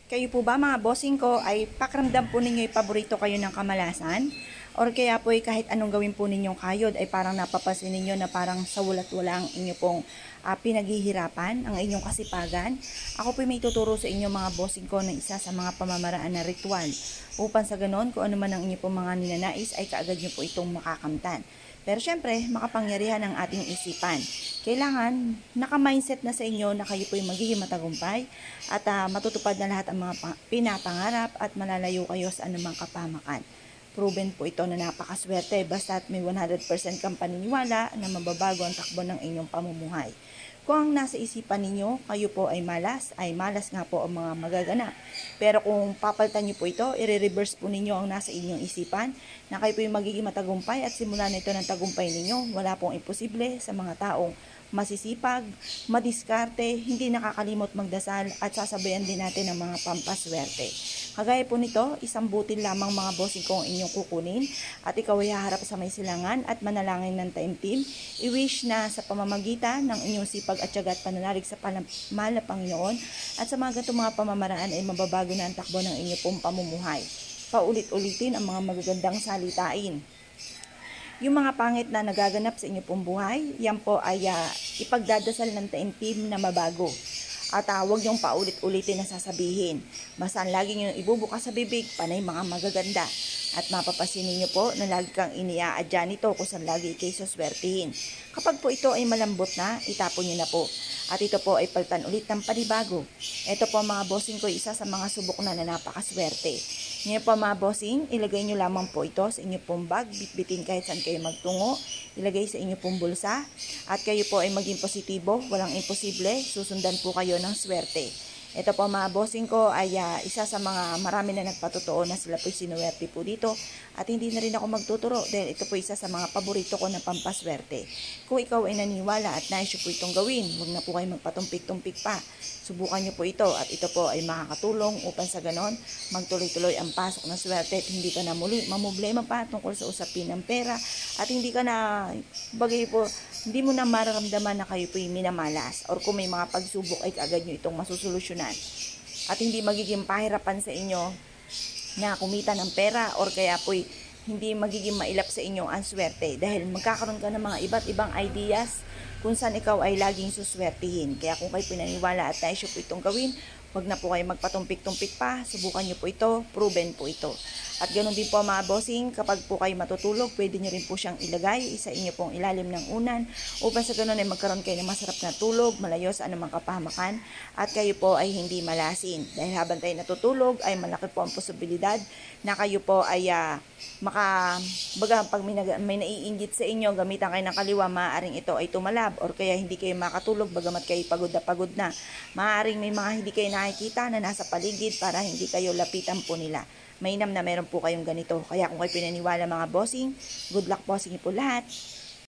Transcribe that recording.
Kayo po ba mga bossing ko ay pakiramdam po ninyo ay paborito kayo ng kamalasan? Or kaya po ay kahit anong gawin po ninyong kayod ay parang napapansin ninyo na parang sa walat-wala ang inyo pong pinaghihirapan, ang inyong kasipagan? Ako po may tuturo sa inyo mga bossing ko ng isa sa mga pamamaraan na ritual upang sa ganon kung ano man ang inyo pong mga ninanais ay kaagad nyo po itong makakamtan. Pero syempre, makapangyarihan ang ating isipan. Kailangan naka-mindset na sa inyo na kayo po yung magiging matagumpay at matutupad na lahat ang mga pinapangarap at malalayo kayo sa anumang kapamakan. Proven po ito na napakaswerte basta't may 100% kang paniniwala na mababago ang takbo ng inyong pamumuhay. Kung ang nasa isipan ninyo, kayo po ay malas nga po ang mga magaganap. Pero kung papalitan nyo po ito, i-reverse po ninyo ang nasa inyong isipan na kayo po yung magiging matagumpay at simula na ito ng tagumpay ninyo, wala pong imposible sa mga taong masisipag, madiskarte, hindi nakakalimot magdasal at sasabayan din natin ng mga pampaswerte. Kagaya po nito, isang butil lamang mga bossing ko ang inyong kukunin at ikaw ay haharap sa may silangan at manalangin ng taimtim. I-wish na sa pamamagitan ng inyong sipag at tiyaga at pananalig sa mahal na Panginoon at sa mga ganitong mga pamamaraan ay mababago na ang takbo ng inyong pong pamumuhay. Paulit-ulitin ang mga magagandang salitain. Yung mga pangit na nagaganap sa inyo pong buhay, yan po ay ipagdadasal ng taimtim na mabago. At huwag niyong paulit-ulitin na sasabihin. Basta lagi niyong ibubukas sa bibig, panay mga magaganda. At mapapasinin niyo po na lagi kang iniaadya nito kung saan lagi kayo suswertihin. Kapag po ito ay malambot na, itapon niyo na po. At ito po ay palitan ulit ng panibago. Ito po mga bossing ko, isa sa mga subok na napakaswerte. Ngayon po mga bossing, ilagay nyo lamang po ito sa inyo pong bag, bitbitin kahit saan kayo magtungo, ilagay sa inyo pong bulsa, at kayo po ay maging positibo, walang imposible, susundan po kayo ng swerte. Ito po mga bossing ko ay isa sa mga marami na nagpatotoo na sila po'y sinuwerte po dito at hindi na rin ako magtuturo dahil ito po isa sa mga paborito ko na pampaswerte. Kung ikaw ay naniwala at nais po itong gawin, huwag na po kayo magpatumpik-tumpik pa. Subukan nyo po ito at ito po ay makakatulong upang sa ganon magtuloy-tuloy ang pasok ng swerte at hindi ka na muli mamblema pa tungkol sa usapin ng pera at hindi ka na bagay po, hindi mo na mararamdaman na kayo po yung minamalas or kung may mga pagsubok ay kaagad nyo itong masusolusyonan at hindi magiging pahirapan sa inyo na kumita ng pera or kaya po hindi magiging mailap sa inyo ang swerte dahil magkakaroon ka ng mga iba't ibang ideas kung saan ikaw ay laging suswertihin. Kaya kung kayo pinaniwala at nais po itong gawin, huwag na po kayo magpatumpik-tumpik pa, subukan nyo po ito, proven po ito. At ganoon din po mga bossing, kapag po kayo matutulog, pwede nyo rin po siyang ilagay sa inyo pong ilalim ng unan upang sa ganoon ay magkaroon kayo ng masarap na tulog, malayo sa anumang kapahamakan at kayo po ay hindi malasin. Dahil habang tayo natutulog ay malaki po ang posibilidad na kayo po ay pag may naiinggit sa inyo, gamitan kayo ng kaliwa, maaaring ito ay tumalab or kaya hindi kayo makatulog bagamat kayo pagod na. Maaaring may mga hindi kayo nakikita na nasa paligid para hindi kayo lapitan po nila. Mainam na meron po kayong ganito. Kaya kung kayo pinaniwala mga bossing, good luck bossing po lahat.